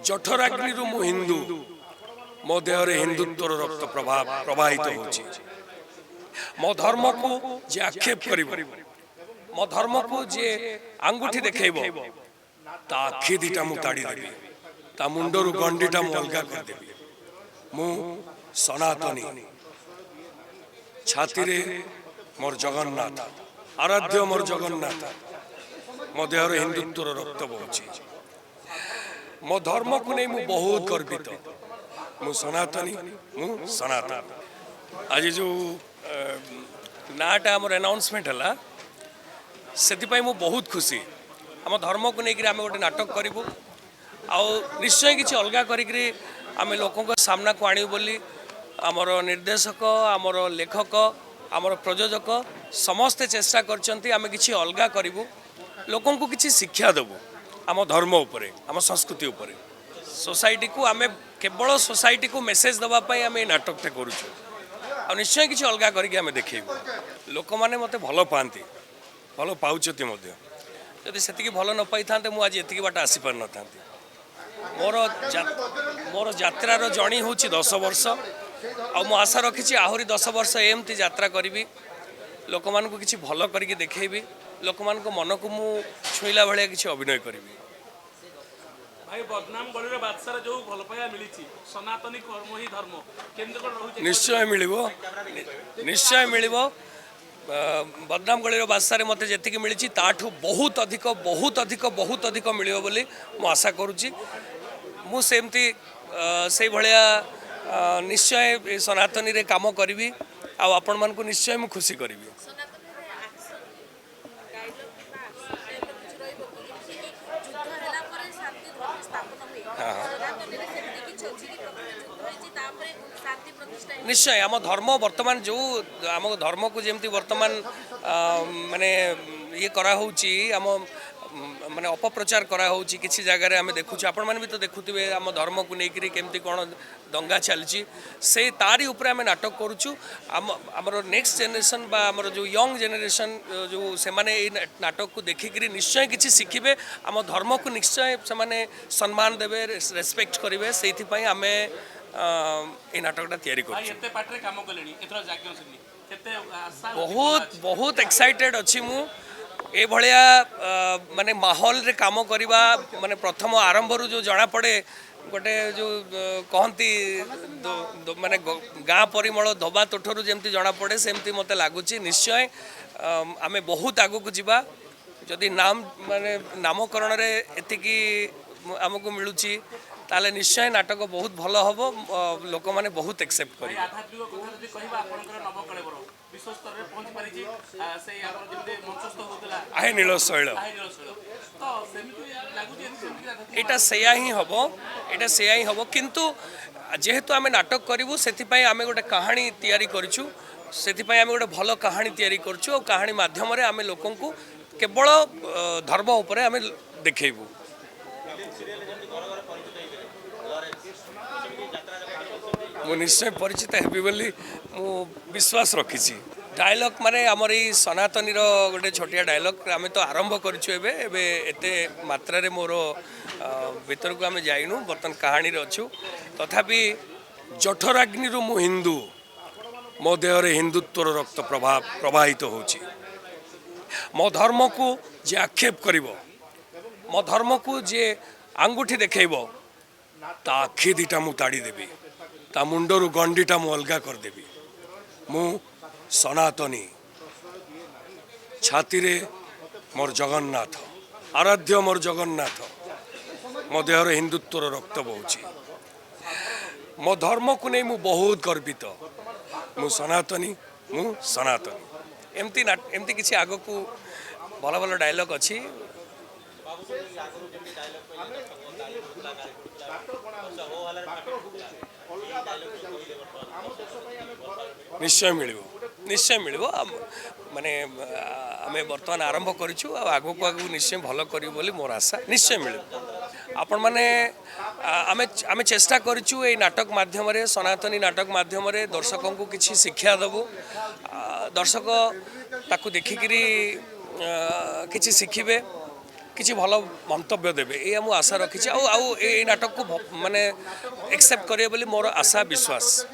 जठराग्नि मु हिंदू मो देहरे हिंदुत्वर रक्त प्रवाहित होची मो धर्म को जे आक्षेप करिवो मो धर्म को जे आंगुठी देखैबो ता आखि दिटा मु ताड़ी देबी ता मुंडरू गंडीटा मु अलगा कर देबी मु सनातनी छाती रे मोर जगन्नाथ आराध्य मोर जगन्नाथ मो देहरे हिंदुत्वर रक्त बोची मो धर्म को नहीं मु बहुत गर्वित मु सनातनी मु सनातन आज जो नाटा आमर अनाउंसमेंट है से मु बहुत खुशी आम धर्म को लेकर आम गोटे नाटक करूँ निश्चय किसी अलग करें लोकों सामना को आणु बोली आमर निर्देशक आमर लेखक आमर प्रयोजक समस्ते चेष्टा करछंती किसी अलग करूँ लोकों को किसी शिक्षा देवु आम धर्म उपरे आम संस्कृति उपरे सोसाइटी को आम केवल सोसाइटी को मेसेज देवाई आम नाटकटे करुँ निश्चय किसी अलग करके देखेबू लोक मैंने मत भल पाती भल पाँच जदि से भल न पाई था मुझे ये बाट आसी पार न था मोर यात्रार जर्नी हूँ 10 वर्ष मु आशा रखी आहरी 10 वर्ष एमती यात्रा करी लोक मान किसी भल करके देखी लोक मान मन को मु छुईला भाया किसी अभिनय करी भाई बदनाम गली बादशाह जो भल पाया मिली सनातनी कर्म ही धर्म केन्द्र निश्चय मिलिबो निश्चय मिलिबो बदनाम गली बादशाह मत जी मिली ताठू बहुत अधिक बहुत अधिक बहुत अधिक मिलिबो बोली मु आशा करुच्ची मुझे से भलिया निश्चय सनातनी रे काम करी आपण मान को निश्चय मु खुशी करी निश्चय आम धर्म वर्तमान जो आम धर्म को जमी वर्तमान माने ये करा होची आम माने अपप्रचार करा होची किसी जगह आम देखुँ आपण मैंने भी तो देखुवे आम धर्म को लेकर केमती कौन दंगा चलती से तारी ऊपर आम नाटक करुचु आमर नेक्स्ट जेनेरेशन बा आमर जो यंग जेनेरेशन जो से माने नाटक को देखिक निश्चय किसी शिखिबे आम धर्म को निश्चय से सम्मान देवे रेस्पेक्ट करेंगे से आम ये नाटकटा तैयारी बहुत बहुत एक्साइटेड अच्छी मु ए भलिया माने माहौल रे काम करवा माने प्रथम आरंभ रू जो जना पड़े गोटे जो कहती माने गाँ परिमल धोबा तोठरू जमती जना पड़े सेमती मते लागुची निश्चय आमे बहुत आगु को जीवा जदि नाम माने नामकरण रे एतिकी आमको मिलुची ताले निश्चय नाटक बहुत भल हम लोक मैंने बहुत एक्सेप्ट कर आहे नीलशैल एटा सेया ही हम एटा सेया ही हम किंतु जेहेतु आम नाटक करूँ से आम गोटे कहानी तैयारी करूँ से आम गोटे भल कहानी तैयारी करूँ और कहानी माध्यम आम लोक केवल धर्म उपरे आम देखू मु निश्चय परिचित हेबी बोली मु विश्वास रखी डायलॉग माने आमर ये सनातनी गोटे छोटिया डायलॉग आम तो आरंभ करूँ एते मात्रा रे मोर भीतर को आम जाइनु बर्तन कहानी अच्छु तथापि जठराग्नि मु हिंदू मो देहरे हिंदुत्वर रक्त प्रवाहित होची मो धर्म को जे आक्षेप करिवो मो धर्म को जे आंगुठी देखैबो ता आखि दिटा मु ताड़ी देबी ता मुंडरू गंडीटा मु अलगा कर देबी मु सनातनी छाती रे मोर जगन्नाथ आराध्य मोर जगन्नाथ मो देहरे हिंदुत्वर रक्त बोची मो धर्म को नहीं मु बहुत गर्वित मु सनातनी मु सनातनी एमती किसी आग को भल भल डायलॉग अच्छी निश्चय मिल माने आम बर्तमान आरंभ करूँ आगू को आगू निश्चय भल करूँ बोली मोर आशा निश्चय मिल आपण मैंने आम चेष्टा करूँ ये नाटक माध्यम सनातनी नाटक माध्यम दर्शकों को किसी शिक्षा देवु दर्शक ताकू देखिकी किसी शिखिबे किसी भल मंतव्य देवे ये आशा रखी नाटक को माने एक्सेप्ट करेंगे बोली मोर आशा विश्वास।